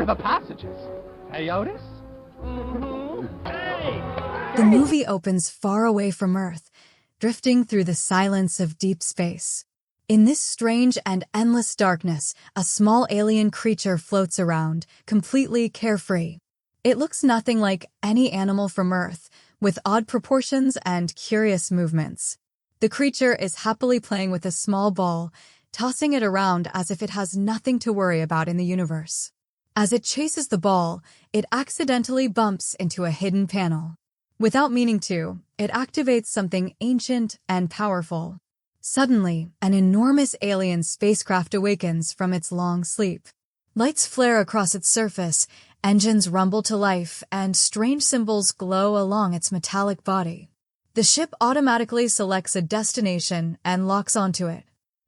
are the passages? Hey, Otis? The movie opens far away from Earth, drifting through the silence of deep space. In this strange and endless darkness, a small alien creature floats around, completely carefree. It looks nothing like any animal from Earth, with odd proportions and curious movements. The creature is happily playing with a small ball, tossing it around as if it has nothing to worry about in the universe. As it chases the ball, it accidentally bumps into a hidden panel. Without meaning to, it activates something ancient and powerful. Suddenly, an enormous alien spacecraft awakens from its long sleep. Lights flare across its surface, engines rumble to life, and strange symbols glow along its metallic body. The ship automatically selects a destination and locks onto it.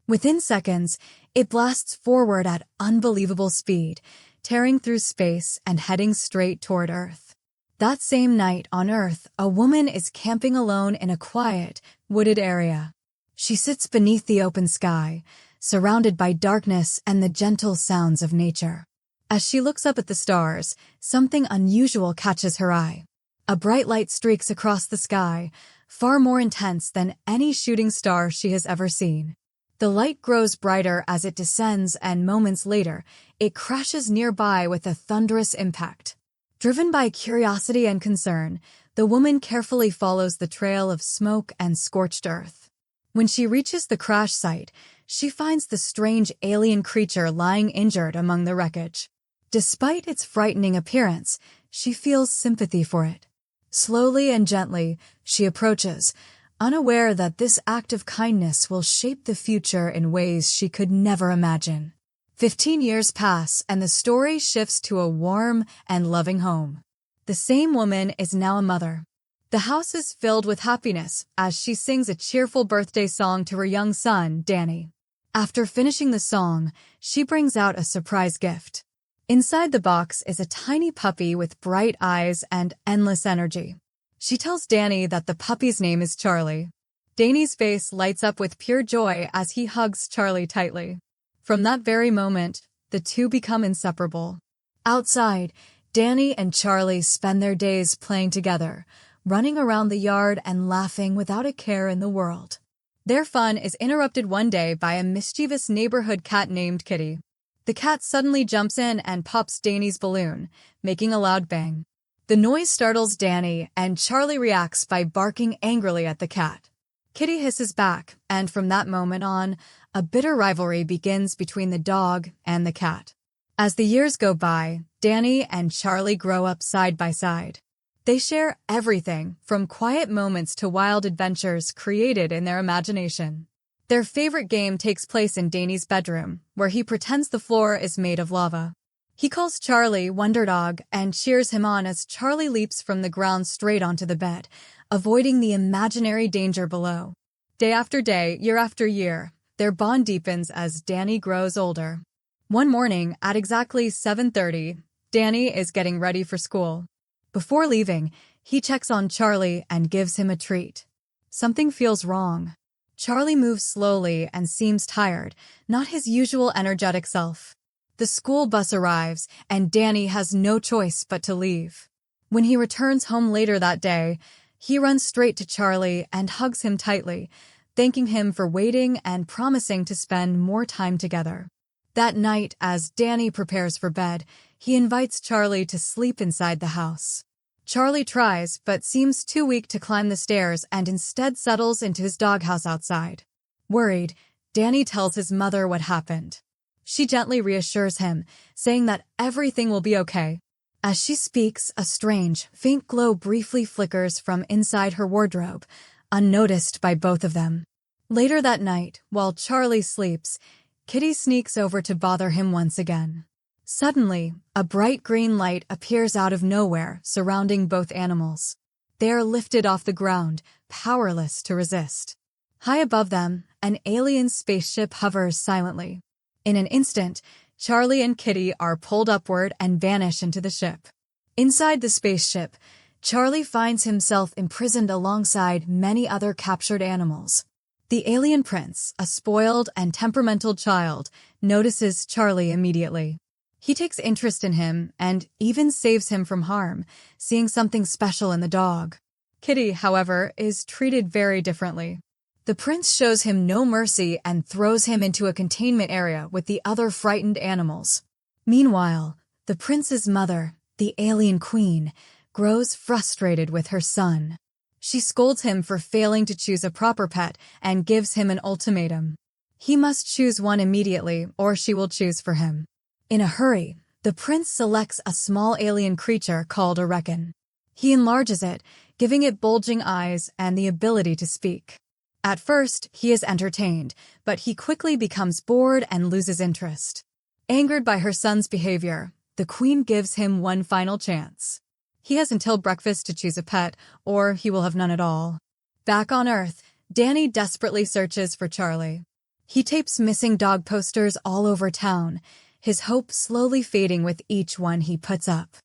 Within seconds, it blasts forward at unbelievable speed, tearing through space and heading straight toward Earth. That same night on Earth, a woman is camping alone in a quiet, wooded area. She sits beneath the open sky, surrounded by darkness and the gentle sounds of nature. As she looks up at the stars, something unusual catches her eye. A bright light streaks across the sky, far more intense than any shooting star she has ever seen. The light grows brighter as it descends, and moments later, it crashes nearby with a thunderous impact. Driven by curiosity and concern, the woman carefully follows the trail of smoke and scorched earth. When she reaches the crash site, she finds the strange alien creature lying injured among the wreckage. Despite its frightening appearance, she feels sympathy for it. Slowly and gently, she approaches, unaware that this act of kindness will shape the future in ways she could never imagine. 15 years pass, and the story shifts to a warm and loving home. The same woman is now a mother. The house is filled with happiness as she sings a cheerful birthday song to her young son, Dany. After finishing the song, she brings out a surprise gift. Inside the box is a tiny puppy with bright eyes and endless energy. She tells Dany that the puppy's name is Charlie. Dany's face lights up with pure joy as he hugs Charlie tightly. From that very moment, the two become inseparable. Outside, Dany and Charlie spend their days playing together, running around the yard and laughing without a care in the world. Their fun is interrupted one day by a mischievous neighborhood cat named Kitty. The cat suddenly jumps in and pops Dany's balloon, making a loud bang. The noise startles Dany, and Charlie reacts by barking angrily at the cat. Kitty hisses back, and from that moment on, a bitter rivalry begins between the dog and the cat. As the years go by, Dany and Charlie grow up side by side. They share everything, from quiet moments to wild adventures created in their imagination. Their favorite game takes place in Dany's bedroom, where he pretends the floor is made of lava. He calls Charlie WonderDog and cheers him on as Charlie leaps from the ground straight onto the bed, avoiding the imaginary danger below. Day after day, year after year, their bond deepens as Dany grows older. One morning, at exactly 7:30, Dany is getting ready for school. Before leaving, he checks on Charlie and gives him a treat. Something feels wrong. Charlie moves slowly and seems tired, not his usual energetic self. The school bus arrives, and Dany has no choice but to leave. When he returns home later that day, he runs straight to Charlie and hugs him tightly, thanking him for waiting and promising to spend more time together. That night, as Dany prepares for bed, he invites Charlie to sleep inside the house. Charlie tries, but seems too weak to climb the stairs and instead settles into his doghouse outside. Worried, Dany tells his mother what happened. She gently reassures him, saying that everything will be okay. As she speaks, a strange, faint glow briefly flickers from inside her wardrobe, unnoticed by both of them. Later that night, while Charlie sleeps, Kitty sneaks over to bother him once again. Suddenly, a bright green light appears out of nowhere, surrounding both animals. They are lifted off the ground, powerless to resist. High above them, an alien spaceship hovers silently. In an instant, Charlie and Kitty are pulled upward and vanish into the ship. Inside the spaceship, Charlie finds himself imprisoned alongside many other captured animals. The alien prince, a spoiled and temperamental child, notices Charlie immediately. He takes interest in him and even saves him from harm, seeing something special in the dog. Kitty, however, is treated very differently. The prince shows him no mercy and throws him into a containment area with the other frightened animals. Meanwhile, the prince's mother, the alien queen, grows frustrated with her son. She scolds him for failing to choose a proper pet and gives him an ultimatum. He must choose one immediately or she will choose for him. In a hurry, the prince selects a small alien creature called a reckon. He enlarges it, giving it bulging eyes and the ability to speak. At first, he is entertained, but he quickly becomes bored and loses interest. Angered by her son's behavior, the queen gives him one final chance. He has until breakfast to choose a pet, or he will have none at all. Back on Earth, Dany desperately searches for Charlie. He tapes missing dog posters all over town, his hope slowly fading with each one he puts up.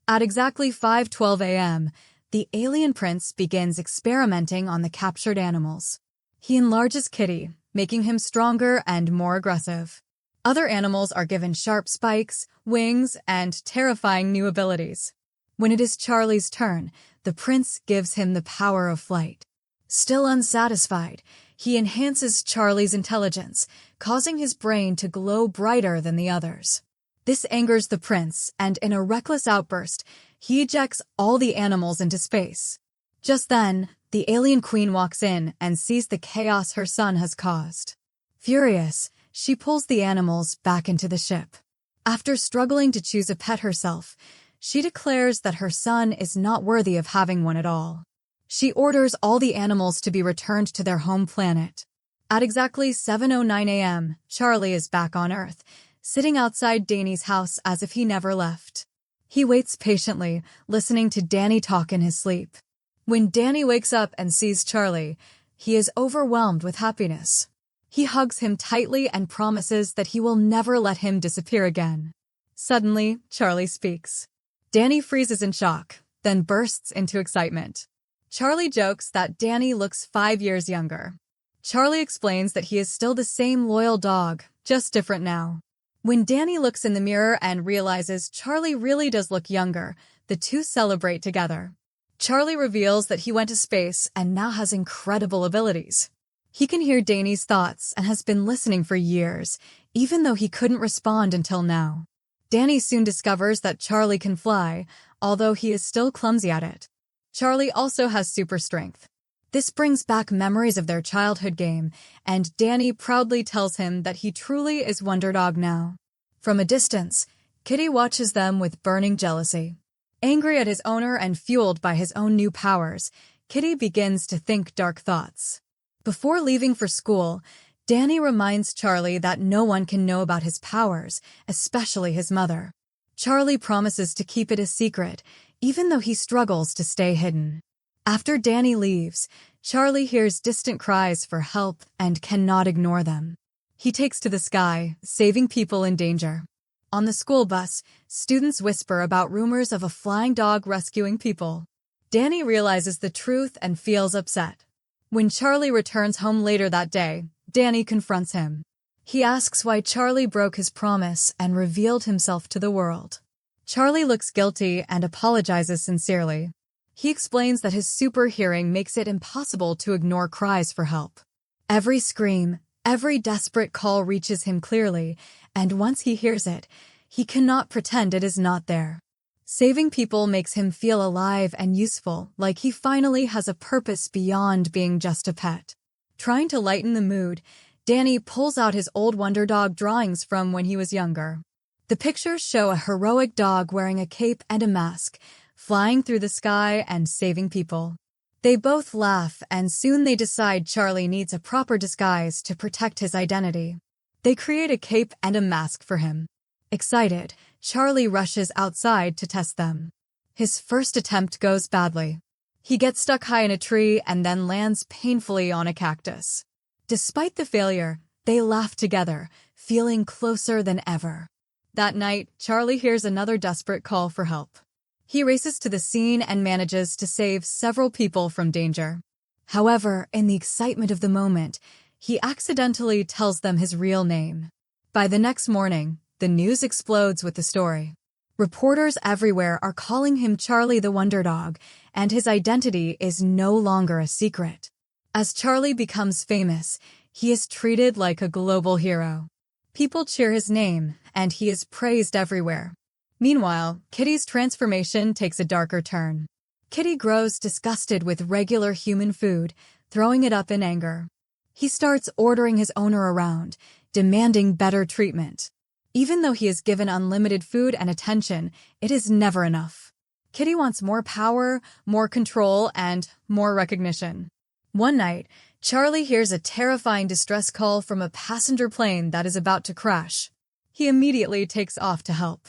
At exactly 5:12 a.m., the alien prince begins experimenting on the captured animals. He enlarges Kitty, making him stronger and more aggressive. Other animals are given sharp spikes, wings, and terrifying new abilities. When it is Charlie's turn, the prince gives him the power of flight. Still unsatisfied, he enhances Charlie's intelligence, causing his brain to glow brighter than the others. This angers the prince, and in a reckless outburst, he ejects all the animals into space. Just then, the alien queen walks in and sees the chaos her son has caused. Furious, she pulls the animals back into the ship. After struggling to choose a pet herself, she declares that her son is not worthy of having one at all. She orders all the animals to be returned to their home planet. At exactly 7:09 a.m., Charlie is back on Earth, sitting outside Dany's house as if he never left. He waits patiently, listening to Dany talk in his sleep. When Dany wakes up and sees Charlie, he is overwhelmed with happiness. He hugs him tightly and promises that he will never let him disappear again. Suddenly, Charlie speaks. Dany freezes in shock, then bursts into excitement. Charlie jokes that Dany looks 5 years younger. Charlie explains that he is still the same loyal dog, just different now. When Dany looks in the mirror and realizes Charlie really does look younger, the two celebrate together. Charlie reveals that he went to space and now has incredible abilities. He can hear Dany's thoughts and has been listening for years, even though he couldn't respond until now. Dany soon discovers that Charlie can fly, although he is still clumsy at it. Charlie also has super strength. This brings back memories of their childhood game, and Dany proudly tells him that he truly is WonderDog now. From a distance, Kitty watches them with burning jealousy. Angry at his owner and fueled by his own new powers, Kitty begins to think dark thoughts. Before leaving for school, Dany reminds Charlie that no one can know about his powers, especially his mother. Charlie promises to keep it a secret, even though he struggles to stay hidden. After Dany leaves, Charlie hears distant cries for help and cannot ignore them. He takes to the sky, saving people in danger. On the school bus, students whisper about rumors of a flying dog rescuing people. Dany realizes the truth and feels upset. When Charlie returns home later that day, Dany confronts him. He asks why Charlie broke his promise and revealed himself to the world. Charlie looks guilty and apologizes sincerely. He explains that his super hearing makes it impossible to ignore cries for help. Every scream, every desperate call reaches him clearly, and once he hears it, he cannot pretend it is not there. Saving people makes him feel alive and useful, like he finally has a purpose beyond being just a pet. Trying to lighten the mood, Dany pulls out his old WonderDog drawings from when he was younger. The pictures show a heroic dog wearing a cape and a mask, flying through the sky and saving people. They both laugh, and soon they decide Charlie needs a proper disguise to protect his identity. They create a cape and a mask for him. Excited, Charlie rushes outside to test them. His first attempt goes badly. He gets stuck high in a tree and then lands painfully on a cactus. Despite the failure, they laugh together, feeling closer than ever. That night, Charlie hears another desperate call for help. He races to the scene and manages to save several people from danger. However, in the excitement of the moment, he accidentally tells them his real name. By the next morning, the news explodes with the story. Reporters everywhere are calling him Charlie the WonderDog, and his identity is no longer a secret. As Charlie becomes famous, he is treated like a global hero. People cheer his name, and he is praised everywhere. Meanwhile, Kitty's transformation takes a darker turn. Kitty grows disgusted with regular human food, throwing it up in anger. He starts ordering his owner around, demanding better treatment. Even though he is given unlimited food and attention, it is never enough. Kitty wants more power, more control, and more recognition. One night, Charlie hears a terrifying distress call from a passenger plane that is about to crash. He immediately takes off to help.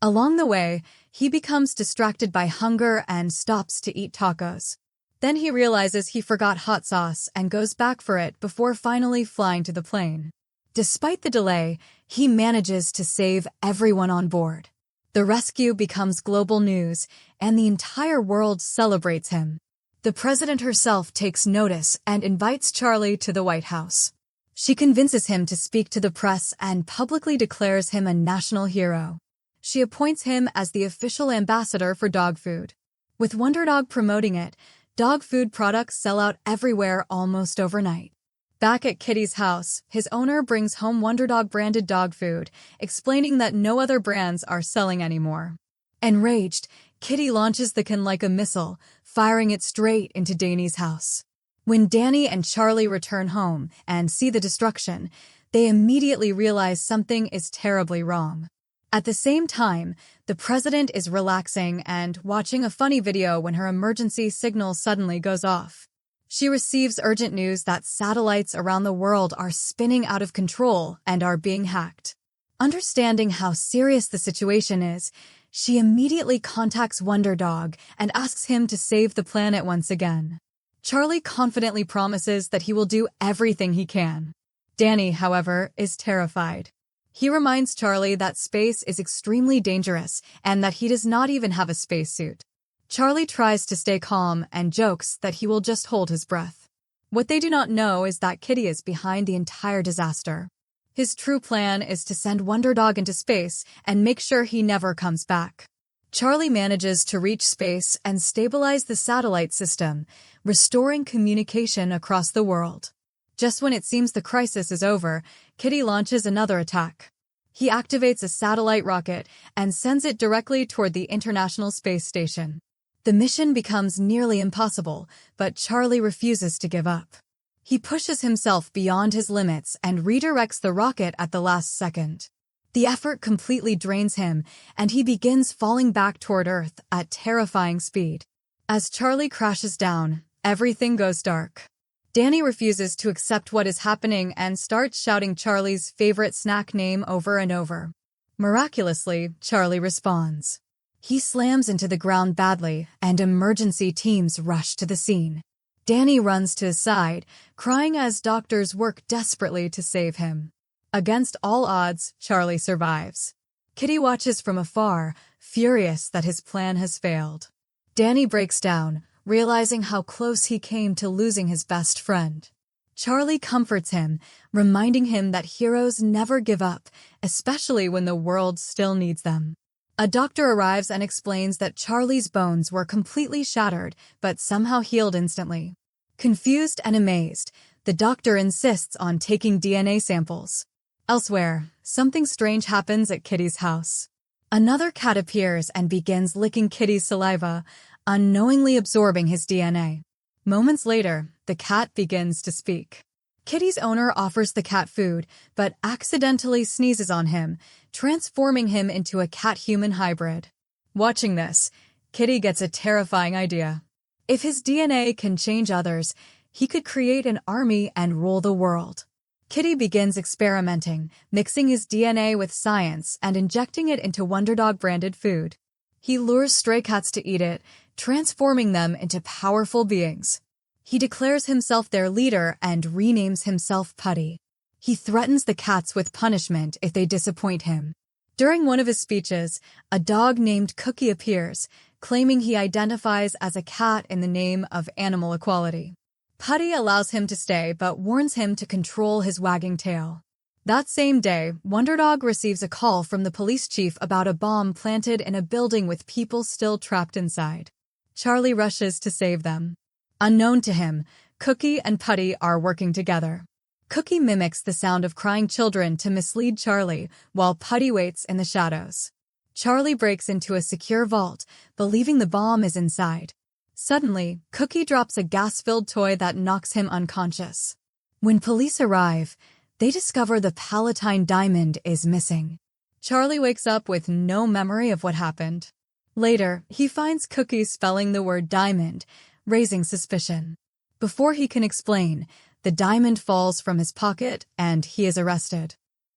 Along the way, he becomes distracted by hunger and stops to eat tacos. Then he realizes he forgot hot sauce and goes back for it before finally flying to the plane. Despite the delay, he manages to save everyone on board. The rescue becomes global news, and the entire world celebrates him. The president herself takes notice and invites Charlie to the White House. She convinces him to speak to the press and publicly declares him a national hero. She appoints him as the official ambassador for dog food. With WonderDog promoting it, dog food products sell out everywhere almost overnight. Back at Kitty's house, his owner brings home WonderDog-branded dog food, explaining that no other brands are selling anymore. Enraged, Kitty launches the can like a missile, firing it straight into Dany's house. When Dany and Charlie return home and see the destruction, they immediately realize something is terribly wrong. At the same time, the president is relaxing and watching a funny video when her emergency signal suddenly goes off. She receives urgent news that satellites around the world are spinning out of control and are being hacked. Understanding how serious the situation is, she immediately contacts WonderDog and asks him to save the planet once again. Charlie confidently promises that he will do everything he can. Dany, however, is terrified. He reminds Charlie that space is extremely dangerous and that he does not even have a spacesuit. Charlie tries to stay calm and jokes that he will just hold his breath. What they do not know is that Kitty is behind the entire disaster. His true plan is to send WonderDog into space and make sure he never comes back. Charlie manages to reach space and stabilize the satellite system, restoring communication across the world. Just when it seems the crisis is over, Kitty launches another attack. He activates a satellite rocket and sends it directly toward the International Space Station. The mission becomes nearly impossible, but Charlie refuses to give up. He pushes himself beyond his limits and redirects the rocket at the last second. The effort completely drains him, and he begins falling back toward Earth at terrifying speed. As Charlie crashes down, everything goes dark. Dany refuses to accept what is happening and starts shouting Charlie's favorite snack name over and over. Miraculously, Charlie responds. He slams into the ground badly, and emergency teams rush to the scene. Dany runs to his side, crying as doctors work desperately to save him. Against all odds, Charlie survives. Kitty watches from afar, furious that his plan has failed. Dany breaks down, realizing how close he came to losing his best friend. Charlie comforts him, reminding him that heroes never give up, especially when the world still needs them. A doctor arrives and explains that Charlie's bones were completely shattered, but somehow healed instantly. Confused and amazed, the doctor insists on taking DNA samples. Elsewhere, something strange happens at Kitty's house. Another cat appears and begins licking Kitty's saliva, unknowingly absorbing his DNA. Moments later, the cat begins to speak. Kitty's owner offers the cat food, but accidentally sneezes on him, transforming him into a cat-human hybrid. Watching this, Kitty gets a terrifying idea. If his DNA can change others, he could create an army and rule the world. Kitty begins experimenting, mixing his DNA with science and injecting it into WonderDog-branded food. He lures stray cats to eat it, transforming them into powerful beings. He declares himself their leader and renames himself Putty. He threatens the cats with punishment if they disappoint him. During one of his speeches, a dog named Cookie appears, claiming he identifies as a cat in the name of animal equality. Putty allows him to stay but warns him to control his wagging tail. That same day, WonderDog receives a call from the police chief about a bomb planted in a building with people still trapped inside. Charlie rushes to save them. Unknown to him, Cookie and Putty are working together. Cookie mimics the sound of crying children to mislead Charlie, while Putty waits in the shadows. Charlie breaks into a secure vault, believing the bomb is inside. Suddenly, Cookie drops a gas-filled toy that knocks him unconscious. When police arrive, they discover the Palatine diamond is missing. Charlie wakes up with no memory of what happened. Later, he finds Cookie spelling the word diamond, raising suspicion. Before he can explain, the diamond falls from his pocket and he is arrested.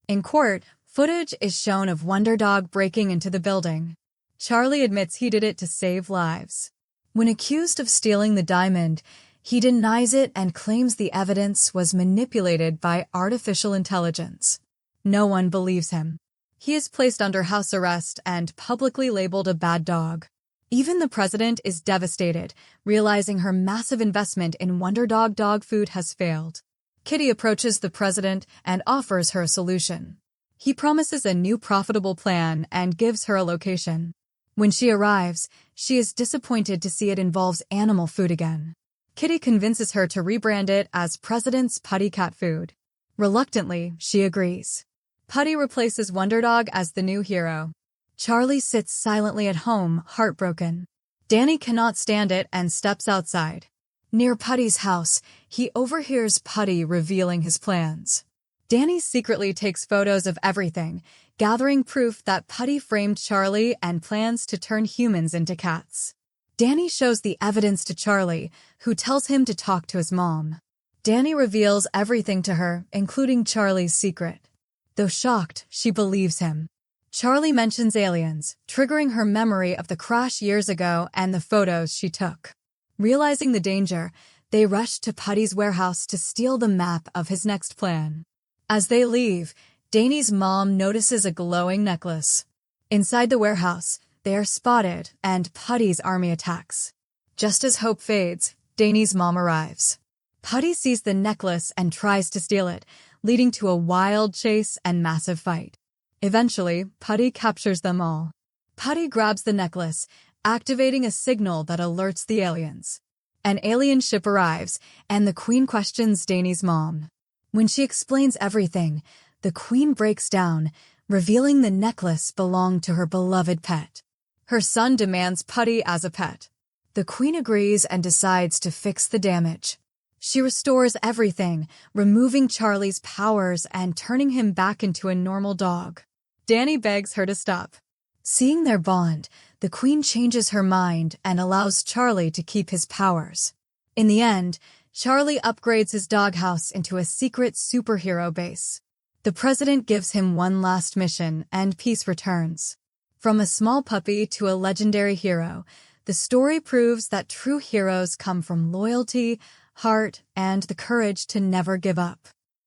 In court, footage is shown of WonderDog breaking into the building. Charlie admits he did it to save lives. When accused of stealing the diamond, he denies it and claims the evidence was manipulated by artificial intelligence. No one believes him. He is placed under house arrest and publicly labeled a bad dog. Even the president is devastated, realizing her massive investment in WonderDog dog food has failed. Kitty approaches the president and offers her a solution. He promises a new profitable plan and gives her a location. When she arrives, she is disappointed to see it involves animal food again. Kitty convinces her to rebrand it as President's Putty Cat Food. Reluctantly, she agrees. Putty replaces WonderDog as the new hero. Charlie sits silently at home, heartbroken. Dany cannot stand it and steps outside. Near Putty's house, he overhears Putty revealing his plans. Dany secretly takes photos of everything, gathering proof that Putty framed Charlie and plans to turn humans into cats. Dany shows the evidence to Charlie, who tells him to talk to his mom. Dany reveals everything to her, including Charlie's secret. Though shocked, she believes him. Charlie mentions aliens, triggering her memory of the crash years ago and the photos she took. Realizing the danger, they rush to Putty's warehouse to steal the map of his next plan. As they leave, Dany's mom notices a glowing necklace. Inside the warehouse, they are spotted and Putty's army attacks. Just as hope fades, Dany's mom arrives. Putty sees the necklace and tries to steal it, leading to a wild chase and massive fight. Eventually, Putty captures them all. Putty grabs the necklace, activating a signal that alerts the aliens. An alien ship arrives, and the Queen questions Dany's mom. When she explains everything, the Queen breaks down, revealing the necklace belonged to her beloved pet. Her son demands Putty as a pet. The Queen agrees and decides to fix the damage. She restores everything, removing Charlie's powers and turning him back into a normal dog. Dany begs her to stop. Seeing their bond, the Queen changes her mind and allows Charlie to keep his powers. In the end, Charlie upgrades his doghouse into a secret superhero base. The president gives him one last mission, and peace returns. From a small puppy to a legendary hero, the story proves that true heroes come from loyalty, heart, and the courage to never give up.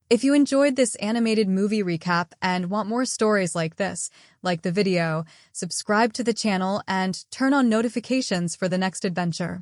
If you enjoyed this animated movie recap and want more stories like this, like the video, subscribe to the channel and turn on notifications for the next adventure.